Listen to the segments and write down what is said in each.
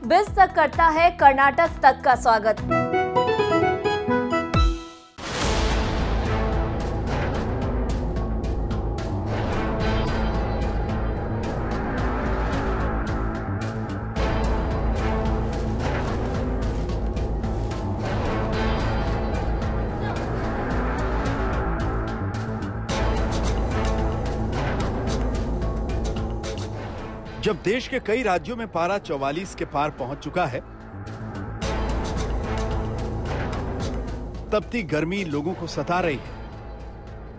बिस तक करता है कर्नाटक तक का स्वागत। जब देश के कई राज्यों में पारा 44 के पार पहुंच चुका है, तपती गर्मी लोगों को सता रही है।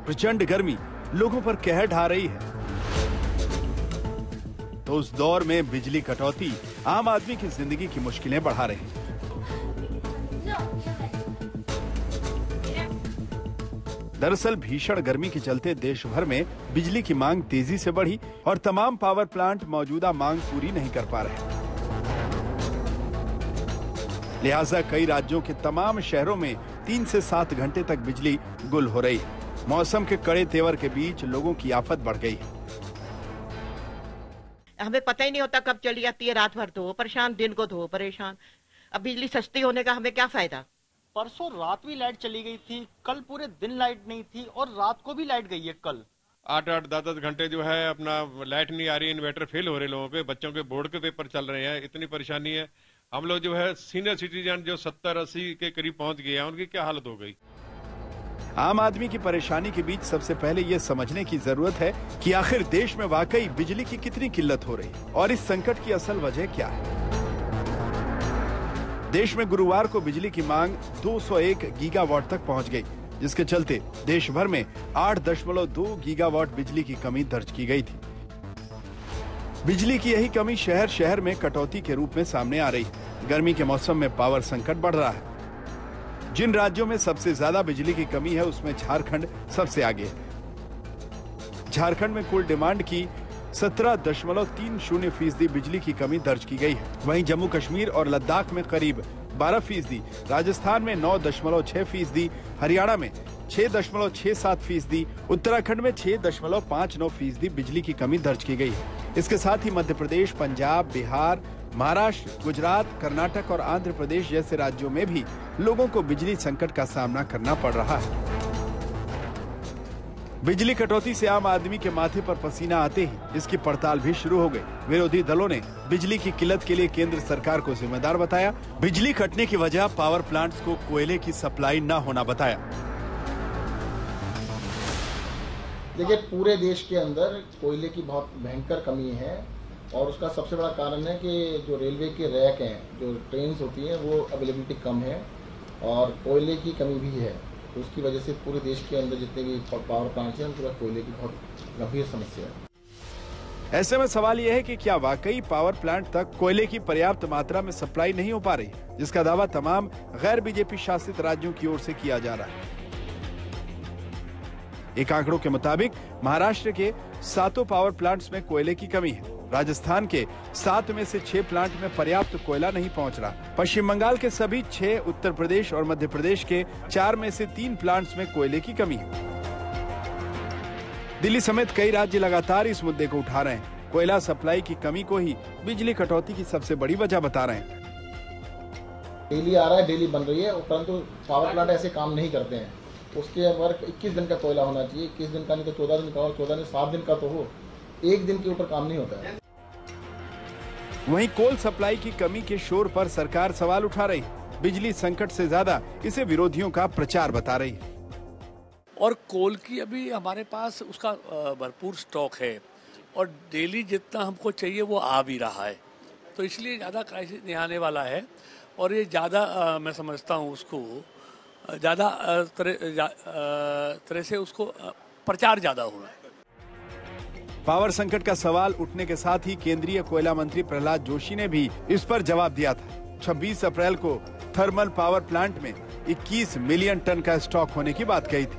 प्रचंड गर्मी लोगों पर कहर ढा रही है। तो उस दौर में बिजली कटौती आम आदमी की जिंदगी की मुश्किलें बढ़ा रही है। दरअसल भीषण गर्मी के चलते देश भर में बिजली की मांग तेजी से बढ़ी और तमाम पावर प्लांट मौजूदा मांग पूरी नहीं कर पा रहे। लिहाजा कई राज्यों के तमाम शहरों में 3 से 7 घंटे तक बिजली गुल हो रही है। मौसम के कड़े तेवर के बीच लोगों की आफत बढ़ गई है। हमें पता ही नहीं होता कब चली जाती है। रात भर तो परेशान, दिन को तो परेशान। अब बिजली सस्ती होने का हमें क्या फायदा। परसों रात भी लाइट चली गई थी, कल पूरे दिन लाइट नहीं थी और रात को भी लाइट गई है। कल 8-8, 10-10 घंटे जो है अपना लाइट नहीं आ रही, इन्वर्टर फेल हो रहे लोगों के, बच्चों के बोर्ड के पेपर चल रहे हैं, इतनी परेशानी है। हम लोग जो है सीनियर सिटीजन जो 70-80 के करीब पहुंच गए हैं, उनकी क्या हालत हो गई। आम आदमी की परेशानी के बीच सबसे पहले ये समझने की जरूरत है कि आखिर देश में वाकई बिजली की कितनी किल्लत हो रही है और इस संकट की असल वजह क्या है। देश में गुरुवार को बिजली की मांग 201 गीगावाट तक पहुंच गई, जिसके चलते देश भर में 8.2 गीगावाट बिजली की कमी दर्ज की गई थी। बिजली की यही कमी शहर शहर में कटौती के रूप में सामने आ रही है। गर्मी के मौसम में पावर संकट बढ़ रहा है। जिन राज्यों में सबसे ज्यादा बिजली की कमी है उसमें झारखंड सबसे आगे है। झारखंड में कुल डिमांड की 17.30% बिजली की कमी दर्ज की गई है। वहीं जम्मू कश्मीर और लद्दाख में करीब 12%, राजस्थान में 9.6%, हरियाणा में 6.67%, उत्तराखंड में 6.59% बिजली की कमी दर्ज की गई है। इसके साथ ही मध्य प्रदेश, पंजाब, बिहार, महाराष्ट्र, गुजरात, कर्नाटक और आंध्र प्रदेश जैसे राज्यों में भी लोगों को बिजली संकट का सामना करना पड़ रहा है। बिजली कटौती से आम आदमी के माथे पर पसीना आते ही इसकी पड़ताल भी शुरू हो गई। विरोधी दलों ने बिजली की किल्लत के लिए केंद्र सरकार को जिम्मेदार बताया। बिजली कटने की वजह पावर प्लांट्स को कोयले की सप्लाई न होना बताया। देखिए, पूरे देश के अंदर कोयले की बहुत भयंकर कमी है और उसका सबसे बड़ा कारण है कि जो रेलवे के रैक हैं, जो ट्रेन होती हैं, वो अवेलेबिलिटी कम है और कोयले की कमी भी है। तो उसकी वजह से पूरे देश के अंदर जितने भी पावर प्लांट्स हैं उनके पास कोयले की बहुत गंभीर समस्या है। ऐसे में सवाल यह है कि क्या वाकई पावर प्लांट तक कोयले की पर्याप्त मात्रा में सप्लाई नहीं हो पा रही, जिसका दावा तमाम गैर बीजेपी शासित राज्यों की ओर से किया जा रहा है। एक आंकड़ों के मुताबिक महाराष्ट्र के 7 पावर प्लांट्स में कोयले की कमी है। राजस्थान के 7 में से 6 प्लांट में पर्याप्त कोयला नहीं पहुंच रहा। पश्चिम बंगाल के सभी 6, उत्तर प्रदेश और मध्य प्रदेश के 4 में से 3 प्लांट्स में कोयले की कमी है। दिल्ली समेत कई राज्य लगातार इस मुद्दे को उठा रहे हैं। कोयला सप्लाई की कमी को ही बिजली कटौती की सबसे बड़ी वजह बता रहे हैं। डेली आ रहा है, डेली बन रही है, परंतु पावर प्लांट ऐसे काम नहीं करते हैं। उसके वर्क 21 दिन का कोयला होना चाहिए। 21 दिन का नहीं तो 14 दिन का हो, 14 दिन 7 दिन का तो हो। एक दिन के ऊपर काम नहीं होता है। वहीं कोल सप्लाई की कमी के शोर पर सरकार सवाल उठा रही है। बिजली संकट से ज्यादा इसे विरोधियों का प्रचार बता रही है। और कोल की अभी हमारे पास उसका भरपूर स्टॉक है और डेली जितना हमको चाहिए वो आ भी रहा है, तो इसलिए ज़्यादा क्राइसिस नहीं आने वाला है। और ये ज़्यादा मैं समझता हूँ उसको ज़्यादा तरह से उसको प्रचार ज़्यादा हो रहा है। पावर संकट का सवाल उठने के साथ ही केंद्रीय कोयला मंत्री प्रहलाद जोशी ने भी इस पर जवाब दिया था। 26 अप्रैल को थर्मल पावर प्लांट में 21 मिलियन टन का स्टॉक होने की बात कही थी।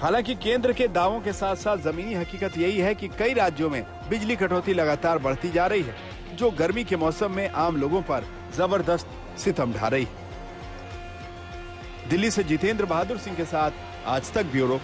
हालांकि केंद्र के दावों के साथ साथ जमीनी हकीकत यही है कि कई राज्यों में बिजली कटौती लगातार बढ़ती जा रही है, जो गर्मी के मौसम में आम लोगों पर जबरदस्त सितम ढा रही है। दिल्ली से जितेंद्र बहादुर सिंह के साथ आज तक ब्यूरो।